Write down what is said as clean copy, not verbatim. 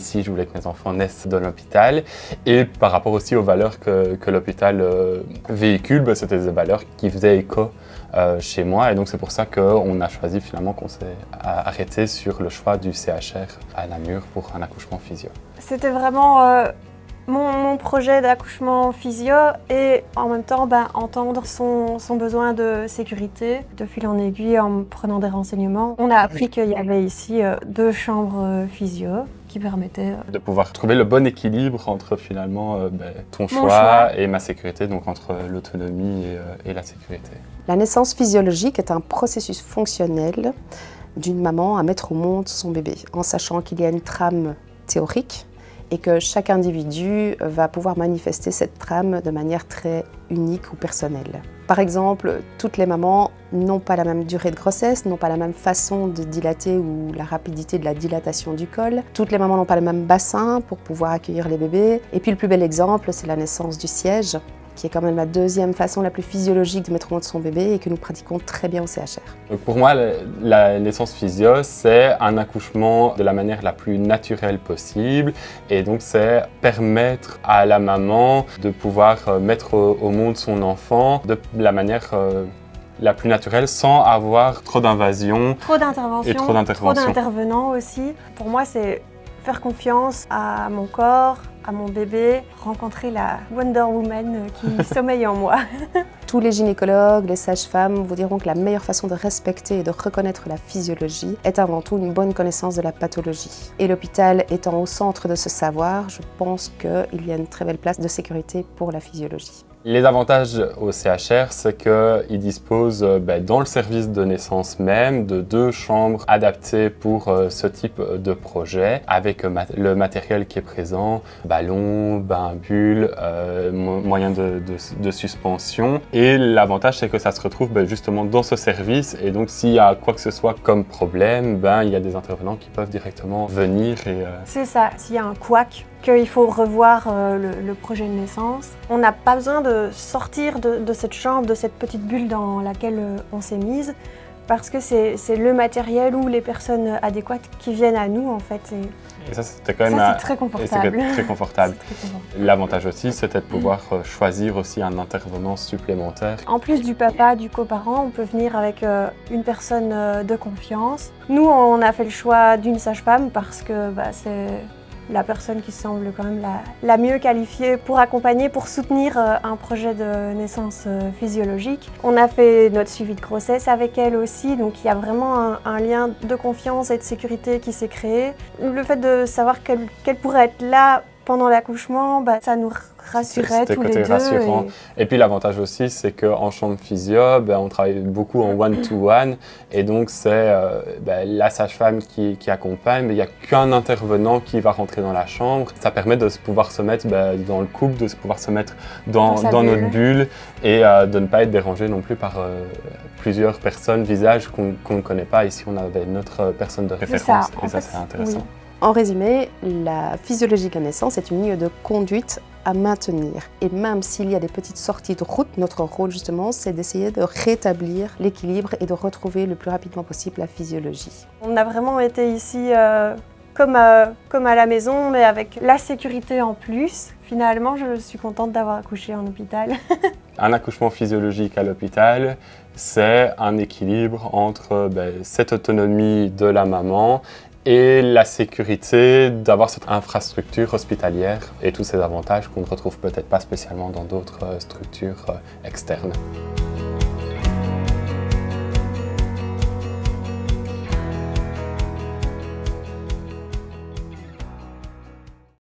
ici, je voulais que mes enfants naissent dans l'hôpital. Et par rapport aussi aux valeurs que l'hôpital véhicule, c'était des valeurs qui faisaient écho chez moi. Et donc c'est pour ça qu'on a choisi finalement qu'on s'est arrêté sur le choix du CHR à Namur pour un accouchement physio. C'était vraiment mon projet d'accouchement physio et en même temps entendre son besoin de sécurité. De fil en aiguille, en me prenant des renseignements, on a appris qu'il y avait ici 2 chambres physio qui permettaient de pouvoir trouver le bon équilibre entre finalement ton choix et ma sécurité, donc entre l'autonomie et la sécurité. La naissance physiologique est un processus fonctionnel d'une maman à mettre au monde son bébé, en sachant qu'il y a une trame théorique et que chaque individu va pouvoir manifester cette trame de manière très unique ou personnelle. Par exemple, toutes les mamans n'ont pas la même durée de grossesse, n'ont pas la même façon de dilater ou la rapidité de la dilatation du col. Toutes les mamans n'ont pas le même bassin pour pouvoir accueillir les bébés. Et puis le plus bel exemple, c'est la naissance du siège, qui est quand même la 2e façon la plus physiologique de mettre au monde son bébé et que nous pratiquons très bien au CHR. Donc pour moi, la naissance physio, c'est un accouchement de la manière la plus naturelle possible. Et donc c'est permettre à la maman de pouvoir mettre au monde son enfant de la manière la plus naturelle sans avoir trop d'invasion. Trop d'intervention, trop d'intervenants aussi. Pour moi, c'est faire confiance à mon corps, à mon bébé, rencontrer la Wonder Woman qui sommeille en moi. Tous les gynécologues, les sages-femmes vous diront que la meilleure façon de respecter et de reconnaître la physiologie est avant tout une bonne connaissance de la pathologie. Et l'hôpital étant au centre de ce savoir, je pense qu'il y a une très belle place de sécurité pour la physiologie. Les avantages au CHR, c'est qu'il dispose dans le service de naissance même de 2 chambres adaptées pour ce type de projet, avec le matériel qui est présent, ballon, bain, bulle, moyen de suspension. Et l'avantage, c'est que ça se retrouve justement dans ce service. Et donc, s'il y a quoi que ce soit comme problème, il y a des intervenants qui peuvent directement venir. C'est ça, s'il y a un couac, qu'il faut revoir le projet de naissance. On n'a pas besoin de sortir de cette chambre, de cette petite bulle dans laquelle on s'est mise, parce que c'est le matériel ou les personnes adéquates qui viennent à nous en fait. Et ça, c'était quand même très confortable. Très confortable. L'avantage aussi, c'était de pouvoir choisir aussi un intervenant supplémentaire. En plus du papa, du coparent, on peut venir avec une personne de confiance. Nous, on a fait le choix d'une sage-femme parce que c'est la personne qui semble quand même la mieux qualifiée pour accompagner, pour soutenir un projet de naissance physiologique. On a fait notre suivi de grossesse avec elle aussi, donc il y a vraiment un lien de confiance et de sécurité qui s'est créé. Le fait de savoir qu'elle pourrait être là pendant l'accouchement, ça nous rassurait tous les deux. Rassurant. Et puis l'avantage aussi, c'est qu'en chambre physio, on travaille beaucoup en one-to-one. Et donc c'est la sage-femme qui accompagne, mais il n'y a qu'un intervenant qui va rentrer dans la chambre. Ça permet de pouvoir se mettre dans le couple, de pouvoir se mettre dans notre bulle et de ne pas être dérangé non plus par plusieurs personnes, visages qu'on ne connaît pas. Ici, on avait notre personne de référence et ça, c'est intéressant. Oui. En résumé, la physiologie de la naissance est une ligne de conduite à maintenir. Et même s'il y a des petites sorties de route, notre rôle justement, c'est d'essayer de rétablir l'équilibre et de retrouver le plus rapidement possible la physiologie. On a vraiment été ici comme à la maison, mais avec la sécurité en plus. Finalement, je suis contente d'avoir accouché en hôpital. Un accouchement physiologique à l'hôpital, c'est un équilibre entre cette autonomie de la maman et la sécurité d'avoir cette infrastructure hospitalière et tous ces avantages qu'on ne retrouve peut-être pas spécialement dans d'autres structures externes.